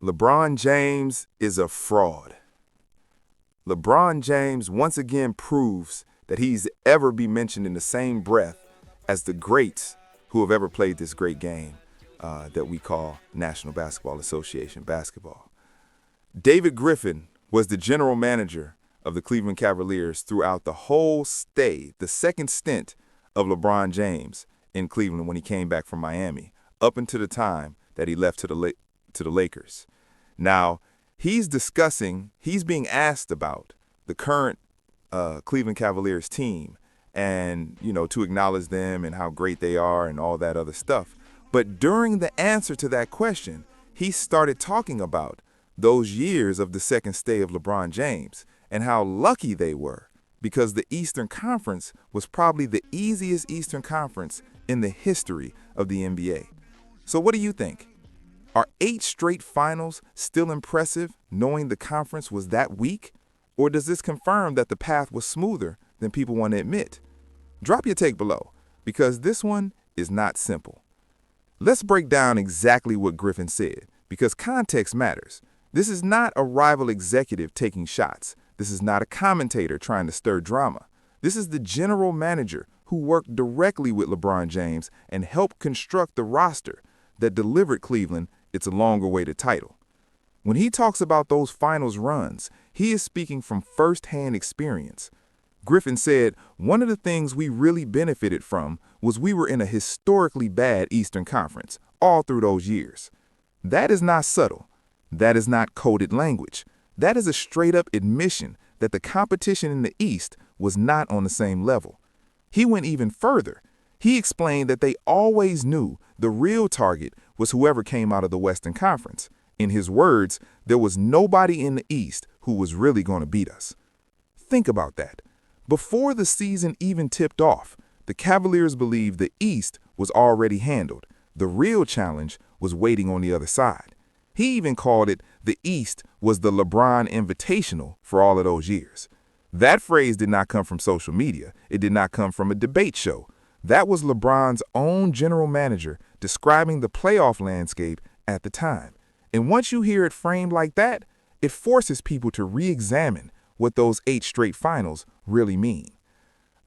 LeBron James is a fraud. LeBron James once again proves that he's ever be mentioned in the same breath as the greats who have ever played this great game that we call National Basketball Association basketball. David Griffin was the general manager of the Cleveland Cavaliers throughout the whole stay, the second stint of LeBron James in Cleveland when he came back from Miami, up until the time that he left to the Lakers. Now, he's being asked about the current Cleveland Cavaliers team and, to acknowledge them and how great they are and all that other stuff. But during the answer to that question, he started talking about those years of the second stay of LeBron James and how lucky they were because the Eastern Conference was probably the easiest Eastern Conference in the history of the NBA. So what do you think? Are 8 straight finals still impressive knowing the conference was that weak? Or does this confirm that the path was smoother than people want to admit? Drop your take below, because this one is not simple. Let's break down exactly what Griffin said, because context matters. This is not a rival executive taking shots. This is not a commentator trying to stir drama. This is the general manager who worked directly with LeBron James and helped construct the roster that delivered Cleveland its longer-awaited title. When he talks about those finals runs, he is speaking from first-hand experience. Griffin said, one of the things we really benefited from was we were in a historically bad Eastern Conference all through those years. That is not subtle. That is not coded language. That is a straight-up admission that the competition in the East was not on the same level. He went even further. He explained that they always knew the real target was whoever came out of the Western Conference. In his words, there was nobody in the East who was really going to beat us. Think about that. Before the season even tipped off, the Cavaliers believed the East was already handled. The real challenge was waiting on the other side. He even called it the East was the LeBron Invitational for all of those years. That phrase did not come from social media. It did not come from a debate show. That was LeBron's own general manager describing the playoff landscape at the time. And once you hear it framed like that, it forces people to re-examine what those 8 straight finals really mean.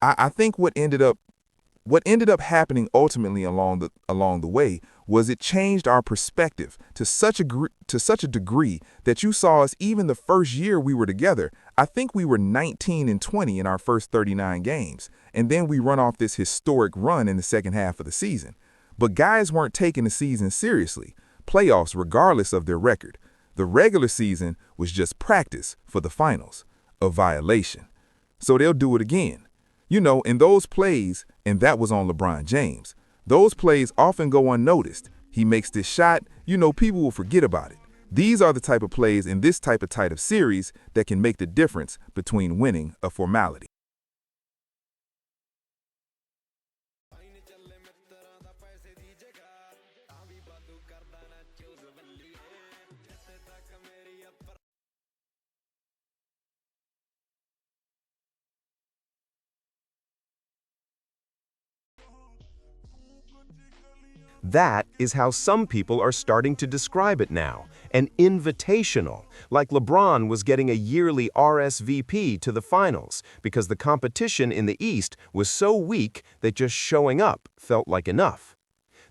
I think what ended up happening ultimately along the way was it changed our perspective to such a degree that you saw us even the first year we were together. I think we were 19-20 in our first 39 games, and then we run off this historic run in the second half of the season. But guys weren't taking the season seriously, playoffs regardless of their record. The regular season was just practice for the finals, a violation. So they'll do it again. In those plays, and that was on LeBron James, those plays often go unnoticed. He makes this shot, people will forget about it. These are the type of plays in this type of series that can make the difference between winning a formality. That is how some people are starting to describe it now, an invitational, like LeBron was getting a yearly RSVP to the finals because the competition in the East was so weak that just showing up felt like enough.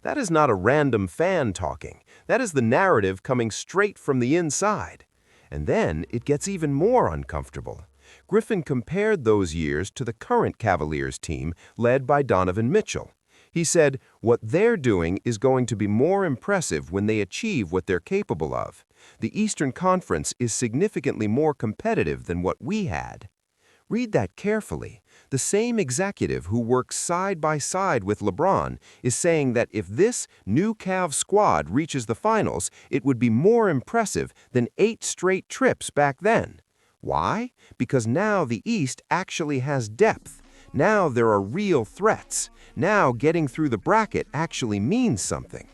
That is not a random fan talking. That is the narrative coming straight from the inside. And then it gets even more uncomfortable. Griffin compared those years to the current Cavaliers team led by Donovan Mitchell. He said, what they're doing is going to be more impressive when they achieve what they're capable of. The Eastern Conference is significantly more competitive than what we had. Read that carefully. The same executive who works side by side with LeBron is saying that if this new Cavs squad reaches the finals, it would be more impressive than 8 straight trips back then. Why? Because now the East actually has depth. Now there are real threats. Now getting through the bracket actually means something.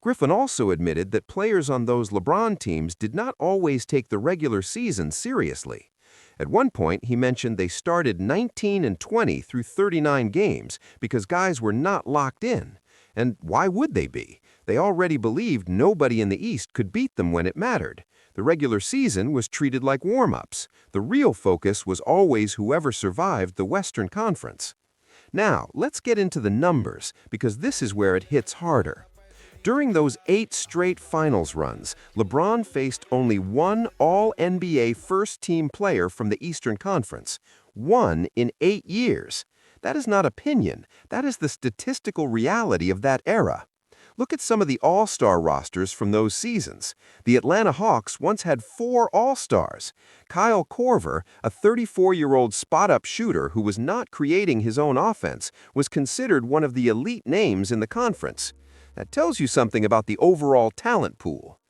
Griffin also admitted that players on those LeBron teams did not always take the regular season seriously. At one point, he mentioned they started 19-20 through 39 games because guys were not locked in. And why would they be? They already believed nobody in the East could beat them when it mattered. The regular season was treated like warm-ups. The real focus was always whoever survived the Western Conference. Now, let's get into the numbers, because this is where it hits harder. During those 8 straight finals runs, LeBron faced only one All-NBA first-team player from the Eastern Conference. 1 in 8 years. That is not opinion. That is the statistical reality of that era. Look at some of the All-Star rosters from those seasons. The Atlanta Hawks once had 4 All-Stars. Kyle Korver, a 34-year-old spot-up shooter who was not creating his own offense, was considered one of the elite names in the conference. That tells you something about the overall talent pool.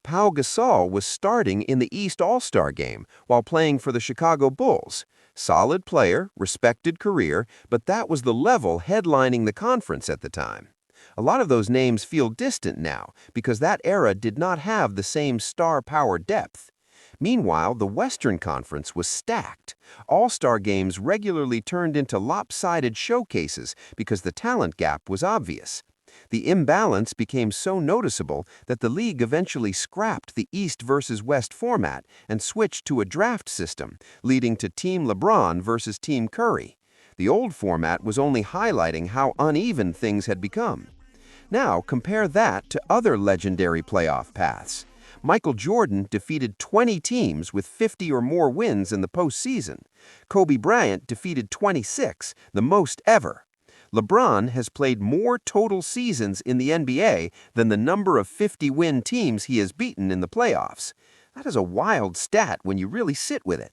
Pau Gasol was starting in the East All-Star game while playing for the Chicago Bulls. Solid player, respected career, but that was the level headlining the conference at the time. A lot of those names feel distant now because that era did not have the same star power depth. Meanwhile, the Western Conference was stacked. All-Star games regularly turned into lopsided showcases because the talent gap was obvious. The imbalance became so noticeable that the league eventually scrapped the East versus West format and switched to a draft system, leading to Team LeBron versus Team Curry. The old format was only highlighting how uneven things had become. Now, compare that to other legendary playoff paths. Michael Jordan defeated 20 teams with 50 or more wins in the postseason. Kobe Bryant defeated 26, the most ever. LeBron has played more total seasons in the NBA than the number of 50-win teams he has beaten in the playoffs. That is a wild stat when you really sit with it.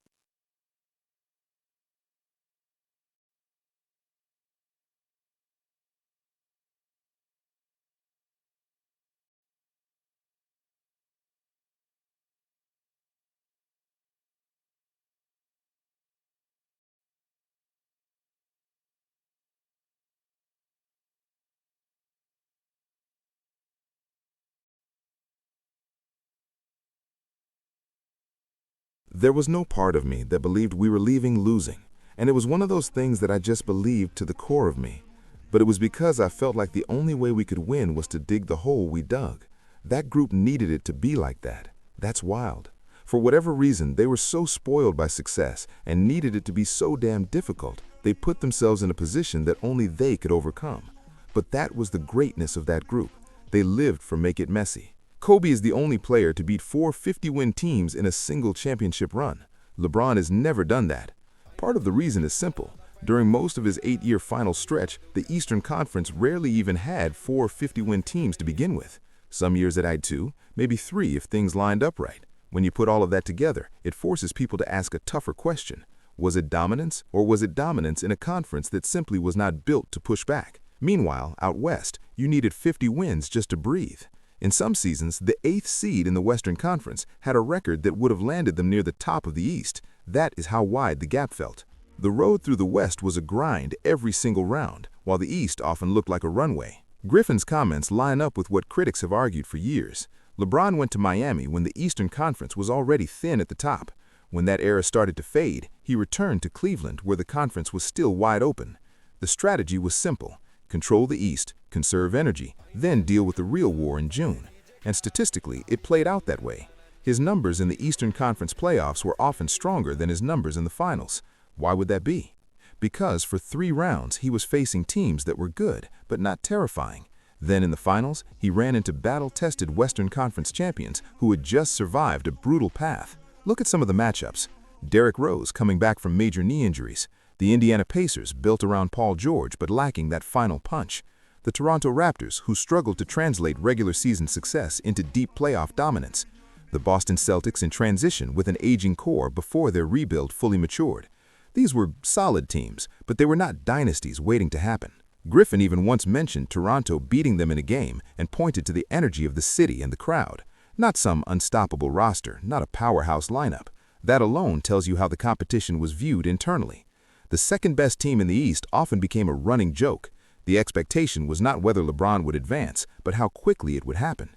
There was no part of me that believed we were leaving losing, and it was one of those things that I just believed to the core of me. But it was because I felt like the only way we could win was to dig the hole we dug. That group needed it to be like that. That's wild. For whatever reason, they were so spoiled by success and needed it to be so damn difficult, they put themselves in a position that only they could overcome. But that was the greatness of that group. They lived for make it messy. Kobe is the only player to beat 4 50-win teams in a single championship run. LeBron has never done that. Part of the reason is simple. During most of his 8-year final stretch, the Eastern Conference rarely even had 4 50-win teams to begin with. Some years it had 2, maybe 3 if things lined up right. When you put all of that together, it forces people to ask a tougher question. Was it dominance, or was it dominance in a conference that simply was not built to push back? Meanwhile, out west, you needed 50 wins just to breathe. In some seasons, the 8th seed in the Western Conference had a record that would have landed them near the top of the East. That is how wide the gap felt. The road through the West was a grind every single round, while the East often looked like a runway. Griffin's comments line up with what critics have argued for years. LeBron went to Miami when the Eastern Conference was already thin at the top. When that era started to fade, he returned to Cleveland where the conference was still wide open. The strategy was simple. Control the East, conserve energy, then deal with the real war in June. And statistically, it played out that way. His numbers in the Eastern Conference playoffs were often stronger than his numbers in the finals. Why would that be? Because for 3 rounds, he was facing teams that were good, but not terrifying. Then in the finals, he ran into battle-tested Western Conference champions who had just survived a brutal path. Look at some of the matchups. Derrick Rose coming back from major knee injuries. The Indiana Pacers, built around Paul George but lacking that final punch. The Toronto Raptors, who struggled to translate regular season success into deep playoff dominance. The Boston Celtics in transition with an aging core before their rebuild fully matured. These were solid teams, but they were not dynasties waiting to happen. Griffin even once mentioned Toronto beating them in a game and pointed to the energy of the city and the crowd. Not some unstoppable roster, not a powerhouse lineup. That alone tells you how the competition was viewed internally. The second-best team in the East often became a running joke. The expectation was not whether LeBron would advance, but how quickly it would happen.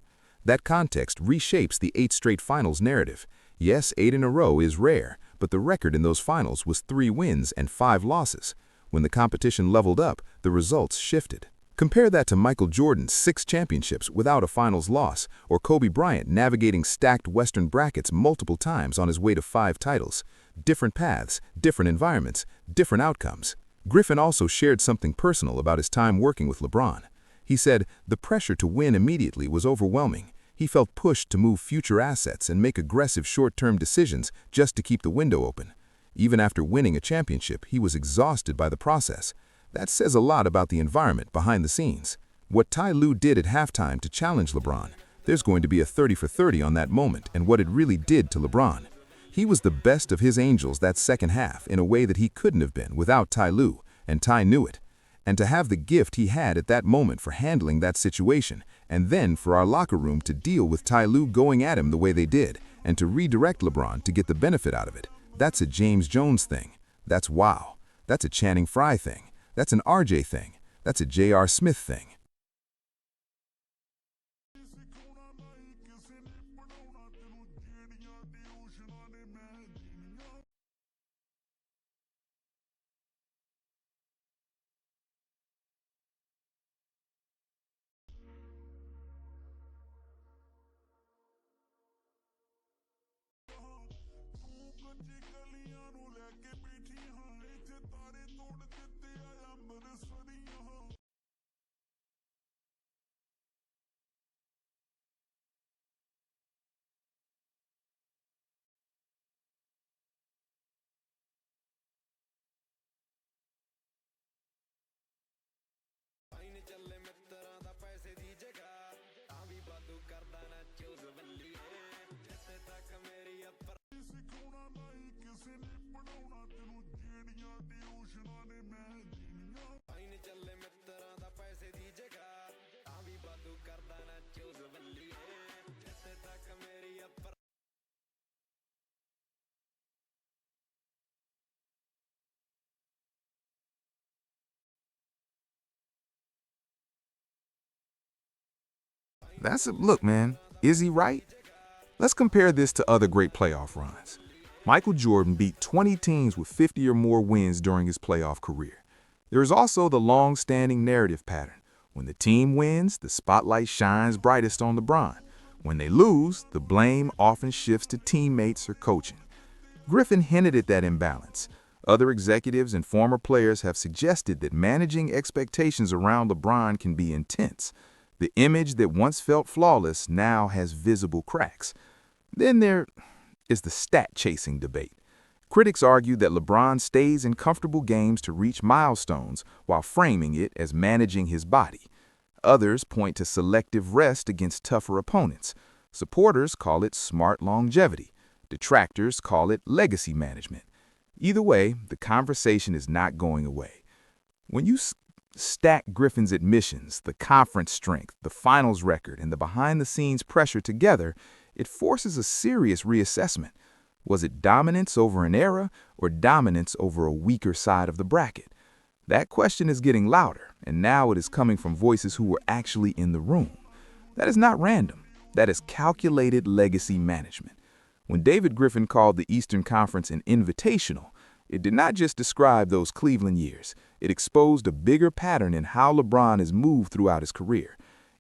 That context reshapes the 8 straight finals narrative. Yes, 8 in a row is rare, but the record in those finals was 3 wins and 5 losses. When the competition leveled up, the results shifted. Compare that to Michael Jordan's 6 championships without a finals loss, or Kobe Bryant navigating stacked Western brackets multiple times on his way to 5 titles. Different paths, different environments, different outcomes. Griffin also shared something personal about his time working with LeBron. He said the pressure to win immediately was overwhelming. He felt pushed to move future assets and make aggressive short-term decisions just to keep the window open. Even after winning a championship, he was exhausted by the process. That says a lot about the environment behind the scenes. What Ty Lue did at halftime to challenge LeBron, there's going to be a 30 for 30 on that moment and what it really did to LeBron. He was the best of his Angels that second half in a way that he couldn't have been without Ty Lue, and Ty knew it. And to have the gift he had at that moment for handling that situation, and then for our locker room to deal with Ty Lue going at him the way they did, and to redirect LeBron to get the benefit out of it, that's a James Jones thing. That's wow. That's a Channing Frye thing. That's an RJ thing. That's a J.R. Smith thing. ਚੱਲੇ ਮਿੱਤਰਾਂ ਦਾ ਪੈਸੇ ਦੀ ਜਗ੍ਹਾ ਤਾਂ ਵੀ ਵਾਧੂ ਕਰਦਾ ਨਾ choose ਬੱਲੀਏ ਜਿੱਥੇ ਤੱਕ ਮੇਰੀ ਅੱਪਰ ਸਿਖਾਉਣਾ ਨਹੀਂ ਕਿਸੇ ਨੇ ਪੜਾਉਣਾ ਤੈਨੂੰ ਜਿਹੜੀਆਂ ਟਿਊਸ਼ਨਾਂ ਨੇ ਮੈਂ ਦੇਣੀਆਂ ਆਈਨ ਚੱਲੇ ਮਿੱਤਰਾਂ ਦਾ ਪੈਸੇ ਦੀ ਜਗ੍ਹਾ ਤਾਂ ਵੀ ਵਾਧੂ ਕਰਦਾ ਨਾ ਚੂਜ਼ ਬੱਲੀਏ ਜਿੱਥੇ ਤੱਕ ਮੇਰੀ upper Look, man, is he right? Let's compare this to other great playoff runs. Michael Jordan beat 20 teams with 50 or more wins during his playoff career. There is also the long-standing narrative pattern. When the team wins, the spotlight shines brightest on LeBron. When they lose, the blame often shifts to teammates or coaching. Griffin hinted at that imbalance. Other executives and former players have suggested that managing expectations around LeBron can be intense. The image that once felt flawless now has visible cracks. Then there is the stat-chasing debate. Critics argue that LeBron stays in comfortable games to reach milestones while framing it as managing his body. Others point to selective rest against tougher opponents. Supporters call it smart longevity. Detractors call it legacy management. Either way, the conversation is not going away. When you stack Griffin's admissions, the conference strength, the finals record, and the behind-the-scenes pressure together, it forces a serious reassessment. Was it dominance over an era or dominance over a weaker side of the bracket? That question is getting louder, and now it is coming from voices who were actually in the room. That is not random. That is calculated legacy management. When David Griffin called the Eastern Conference an invitational, it did not just describe those Cleveland years. It exposed a bigger pattern in how LeBron has moved throughout his career.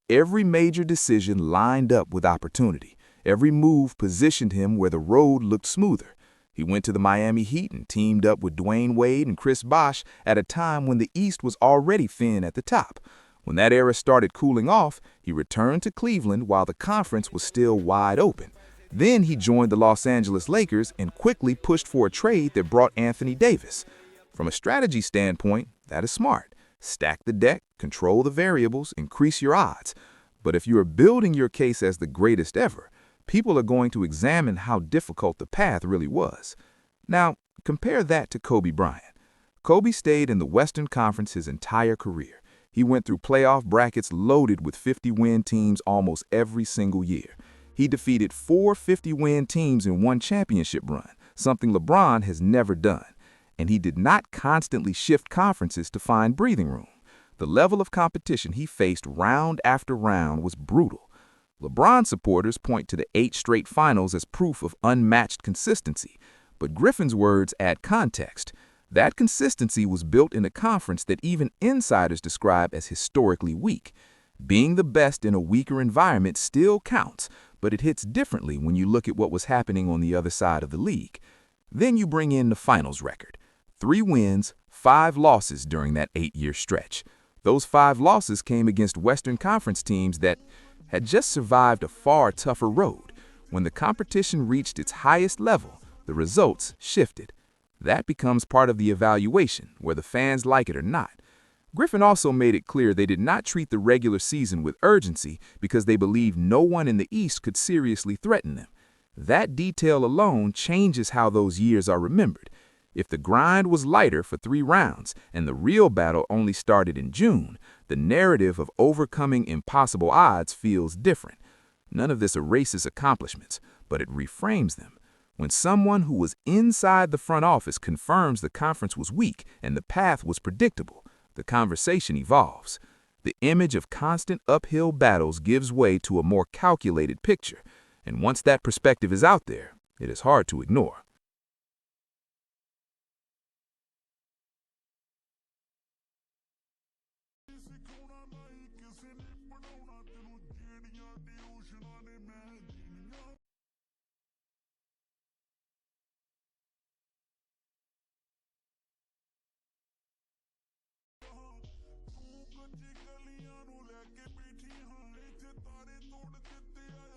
Every major decision lined up with opportunity. Every move positioned him where the road looked smoother. He went to the Miami Heat and teamed up with Dwayne Wade and Chris Bosh at a time when the East was already thin at the top. When that era started cooling off, he returned to Cleveland while the conference was still wide open. Then he joined the Los Angeles Lakers and quickly pushed for a trade that brought Anthony Davis. From a strategy standpoint, that is smart. Stack the deck, control the variables, increase your odds. But if you are building your case as the greatest ever, people are going to examine how difficult the path really was. Now, compare that to Kobe Bryant. Kobe stayed in the Western Conference his entire career. He went through playoff brackets loaded with 50-win teams almost every single year. He defeated 4 50-win teams in one championship run, something LeBron has never done. And he did not constantly shift conferences to find breathing room. The level of competition he faced round after round was brutal. LeBron supporters point to the 8 straight finals as proof of unmatched consistency, but Griffin's words add context. That consistency was built in a conference that even insiders describe as historically weak. Being the best in a weaker environment still counts, but it hits differently when you look at what was happening on the other side of the league. Then you bring in the finals record. 3 wins, 5 losses during that 8-year stretch. Those 5 losses came against Western Conference teams that had just survived a far tougher road. When the competition reached its highest level, the results shifted. That becomes part of the evaluation, whether fans like it or not. Griffin also made it clear they did not treat the regular season with urgency because they believed no one in the East could seriously threaten them. That detail alone changes how those years are remembered. If the grind was lighter for 3 rounds and the real battle only started in June, the narrative of overcoming impossible odds feels different. None of this erases accomplishments, but it reframes them. When someone who was inside the front office confirms the conference was weak and the path was predictable, the conversation evolves. The image of constant uphill battles gives way to a more calculated picture, and once that perspective is out there, it is hard to ignore. ਸਿਖਾਉਣਾ ਨਹੀਂ ਕਿਸੇ ਨੇ ਪੜਾਉਣਾ ਤੈਨੂੰ ਜਿਹੜੀਆਂ ਟਿਊਸ਼ਨਾਂ ਨੇ ਮੈਂ ਦੇਣੀਆਂ ਤੂੰ ਕੱਚੀ ਗਲੀਆਂ ਨੂੰ ਲੈ ਕੇ ਬੈਠੀ ਹਾਂ ਇੱਥੇ ਤਾਰੇ ਤੋੜ ਦਿੱਤੇ ਆ